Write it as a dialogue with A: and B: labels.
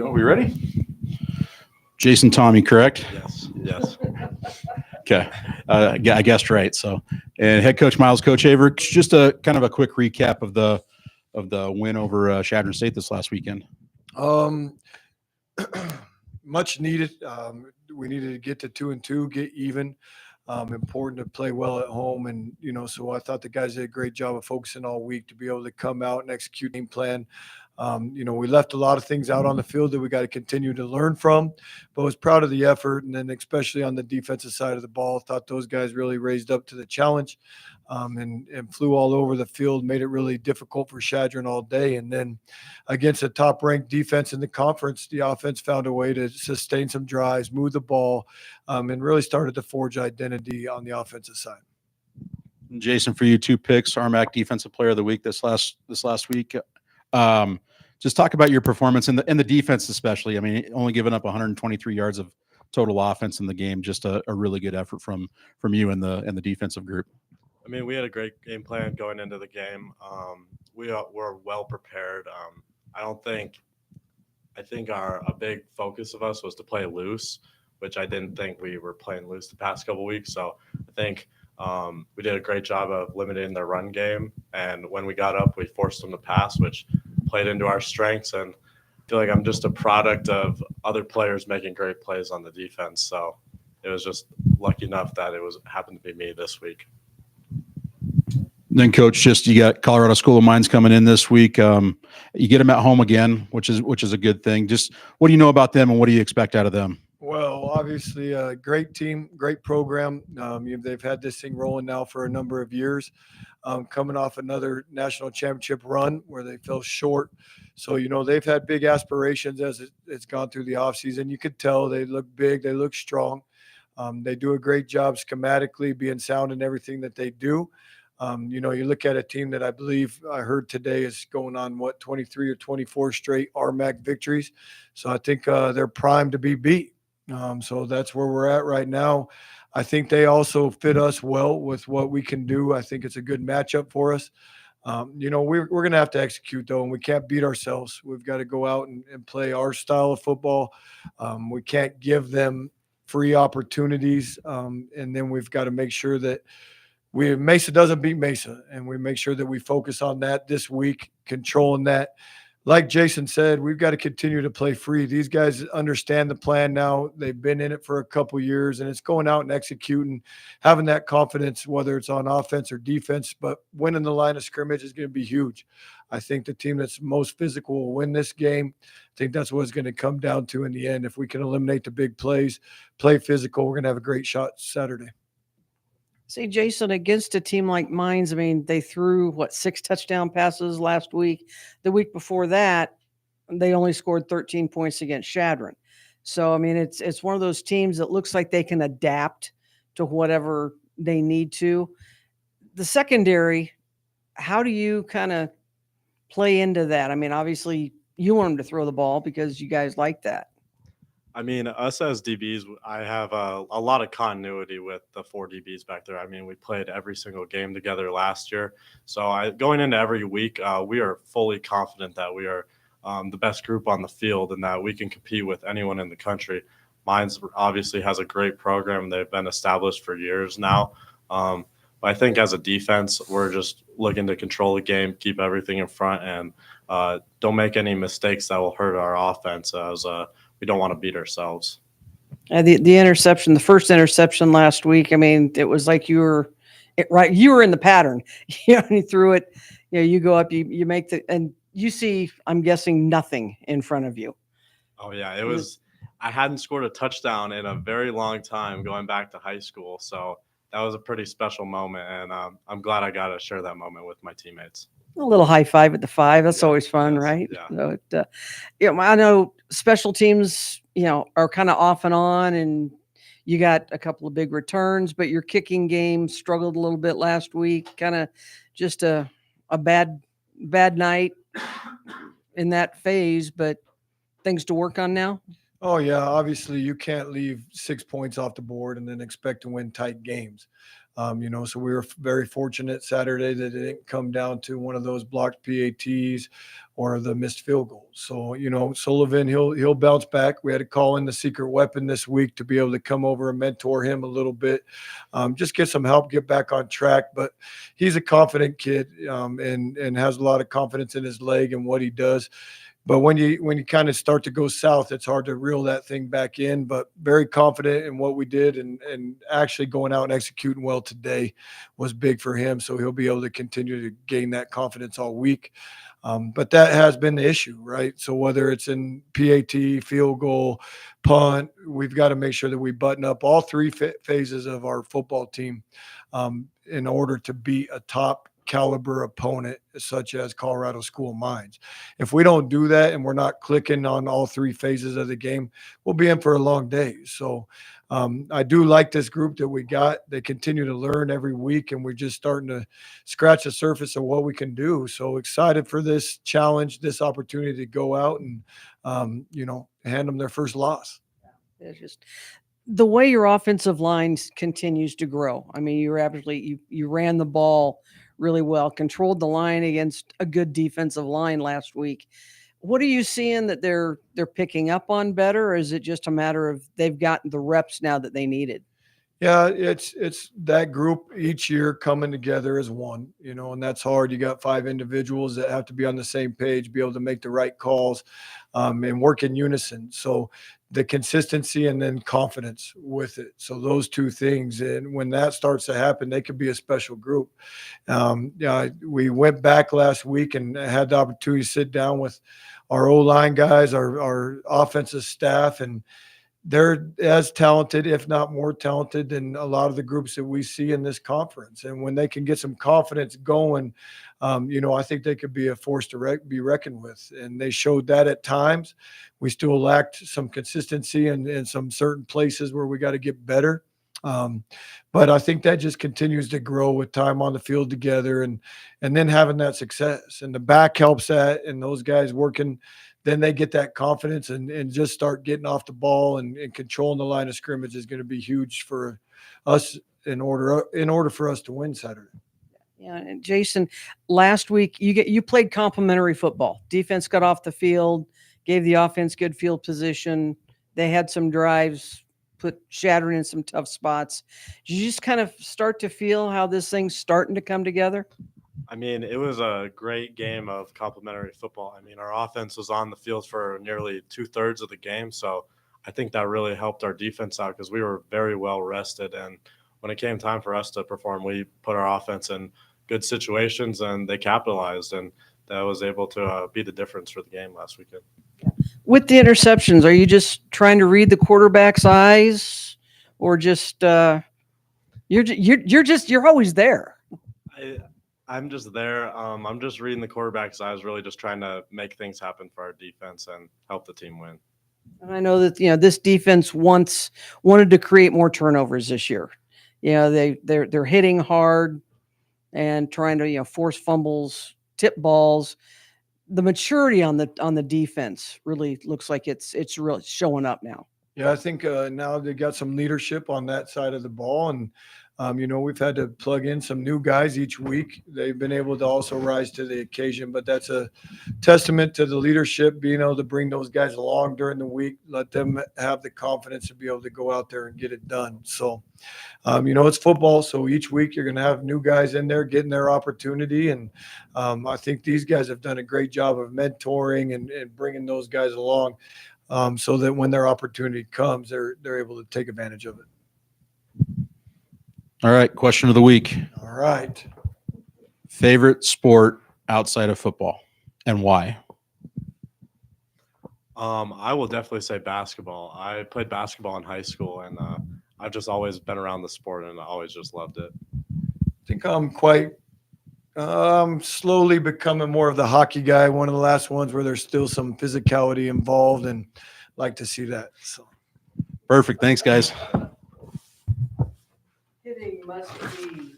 A: go. We ready?
B: Jason Thome, correct?
C: Yes.
B: Okay. I guessed right. So, and head coach Miles Kochevar, just a kind of a quick recap of the win over Chadron State this last weekend.
D: Much needed. We needed to get to 2-2, get even. Important to play well at home, and so I thought the guys did a great job of focusing all week to be able to come out and execute game plan. We left a lot of things out on the field that we got to continue to learn from, but was proud of the effort, and then especially on the defensive side of the ball, thought those guys really raised up to the challenge, and flew all over the field, made it really difficult for Chadron all day. And then against a top-ranked defense in the conference, the offense found a way to sustain some drives, move the ball, and really started to forge identity on the offensive side.
B: Jason, for you, 2 picks, Armac Defensive Player of the Week this last week. Just talk about your performance in the defense, especially. I mean, only giving up 123 yards of total offense in the game. Just a really good effort from you and the defensive group.
C: I mean, we had a great game plan going into the game. We were well prepared. I think a big focus of us was to play loose, which I didn't think we were playing loose the past couple of weeks. So I think we did a great job of limiting their run game. And when we got up, we forced them to pass, which played into our strengths. And I feel like I'm just a product of other players making great plays on the defense. So it was just lucky enough that happened to be me this week.
B: Then, Coach, you got Colorado School of Mines coming in this week. You get them at home again, which is a good thing. Just what do you know about them, and what do you expect out of them?
D: Well, obviously, a great team, great program. They've had this thing rolling now for a number of years, coming off another national championship run where they fell short. So, they've had big aspirations as it's gone through the offseason. You could tell they look big, they look strong. They do a great job schematically, being sound in everything that they do. You look at a team that I believe I heard today is going on 23 or 24 straight RMAC victories. So I think they're primed to be beat. So that's where we're at right now. I think they also fit us well with what we can do. I think it's a good matchup for us. We're going to have to execute, though, and we can't beat ourselves. We've got to go out and play our style of football. We can't give them free opportunities, and then we've got to make sure that Mesa doesn't beat Mesa, and we make sure that we focus on that this week, controlling that. Like Jason said, we've got to continue to play free. These guys understand the plan now. They've been in it for a couple years, and it's going out and executing, having that confidence, whether it's on offense or defense. But winning the line of scrimmage is going to be huge. I think the team that's most physical will win this game. I think that's what it's going to come down to in the end. If we can eliminate the big plays, play physical, we're going to have a great shot Saturday.
E: See, Jason, against a team like Mines, I mean, they threw, 6 touchdown passes last week. The week before that, they only scored 13 points against Chadron. So, I mean, it's one of those teams that looks like they can adapt to whatever they need to. The secondary, how do you kind of play into that? I mean, obviously, you want them to throw the ball because you guys like that.
C: I mean, us as DBs, I have a lot of continuity with the 4 DBs back there. I mean, we played every single game together last year. So going into every week, we are fully confident that we are the best group on the field and that we can compete with anyone in the country. Mines obviously has a great program. They've been established for years now. But I think as a defense, we're just looking to control the game, keep everything in front, and don't make any mistakes that will hurt our offense as we don't want to beat ourselves.
E: The interception, the first interception last week, I mean, it was like you were in the pattern. You threw it, you go up, you make and you see, I'm guessing, nothing in front of you.
C: Oh, yeah. It was – I hadn't scored a touchdown in a very long time going back to high school. So that was a pretty special moment, and I'm glad I got to share that moment with my teammates.
E: A little high five at the 5. That's always fun, right?
C: Yeah.
E: So I know special teams, are kind of off and on, and you got a couple of big returns, but your kicking game struggled a little bit last week. Kind of just a bad night in that phase, but things to work on now.
D: Oh, yeah. Obviously, you can't leave 6 points off the board and then expect to win tight games. So we were very fortunate Saturday that it didn't come down to one of those blocked PATs or the missed field goals. So, Sullivan, he'll bounce back. We had to call in the secret weapon this week to be able to come over and mentor him a little bit, just get some help, get back on track. But he's a confident kid, and has a lot of confidence in his leg and what he does. But when you kind of start to go south, it's hard to reel that thing back in. But very confident in what we did, and actually going out and executing well today was big for him. So he'll be able to continue to gain that confidence all week. But that has been the issue, right? So whether it's in PAT, field goal, punt, we've got to make sure that we button up all three phases of our football team in order to beat a top caliber opponent such as Colorado School of Mines. If we don't do that and we're not clicking on all three phases of the game, we'll be in for a long day. So I do like this group that we got. They continue to learn every week, and we're just starting to scratch the surface of what we can do. So excited for this challenge, this opportunity to go out and hand them their first loss.
E: It's just the way your offensive line continues to grow. I mean, you ran the ball really well, controlled the line against a good defensive line last week. What are you seeing that they're picking up on better, or is it just a matter of they've gotten the reps now that they needed?
D: Yeah, it's that group each year coming together as one, and that's hard. You got 5 individuals that have to be on the same page, be able to make the right calls, and work in unison. So the consistency and then confidence with it. So those two things, and when that starts to happen, they could be a special group. We went back last week and had the opportunity to sit down with our O-line guys, our offensive staff, and they're as talented, if not more talented, than a lot of the groups that we see in this conference. And when they can get some confidence going, I think they could be a force to be reckoned with. And they showed that at times. We still lacked some consistency in some certain places where we got to get better. But I think that just continues to grow with time on the field together, and then having that success. And the back helps that, and those guys working, then they get that confidence and just start getting off the ball and controlling the line of scrimmage is going to be huge for us in order for us to win Saturday.
E: Yeah, and Jason, last week you played complimentary football. Defense got off the field, gave the offense good field position. They had some drives, put Chadron in some tough spots. Did you just kind of start to feel how this thing's starting to come together?
C: I mean, it was a great game of complimentary football. I mean, our offense was on the field for nearly 2/3 of the game. So I think that really helped our defense out because we were very well rested. And when it came time for us to perform, we put our offense in good situations and they capitalized. And that was able to be the difference for the game last weekend.
E: With the interceptions, are you just trying to read the quarterback's eyes, or just you're always there?
C: I'm just there. I'm just reading the quarterback's eyes, really just trying to make things happen for our defense and help the team win.
E: And I know that this defense wanted to create more turnovers this year. They're hitting hard and trying to force fumbles, tip balls. The maturity on the defense really looks like it's really showing up now.
D: Yeah, I think now they got some leadership on that side of the ball, and we've had to plug in some new guys each week. They've been able to also rise to the occasion, but that's a testament to the leadership, being able to bring those guys along during the week, let them have the confidence to be able to go out there and get it done. So, it's football. So each week you're going to have new guys in there getting their opportunity. And I think these guys have done a great job of mentoring and bringing those guys along so that when their opportunity comes, they're able to take advantage of it.
B: All right. Question of the week.
D: All right.
B: Favorite sport outside of football and why?
C: I will definitely say basketball. I played basketball in high school, and I've just always been around the sport, and I always just loved it.
D: I think I'm quite slowly becoming more of the hockey guy, one of the last ones where there's still some physicality involved, and like to see that. So
B: Perfect. Thanks, guys.
E: Hitting must be.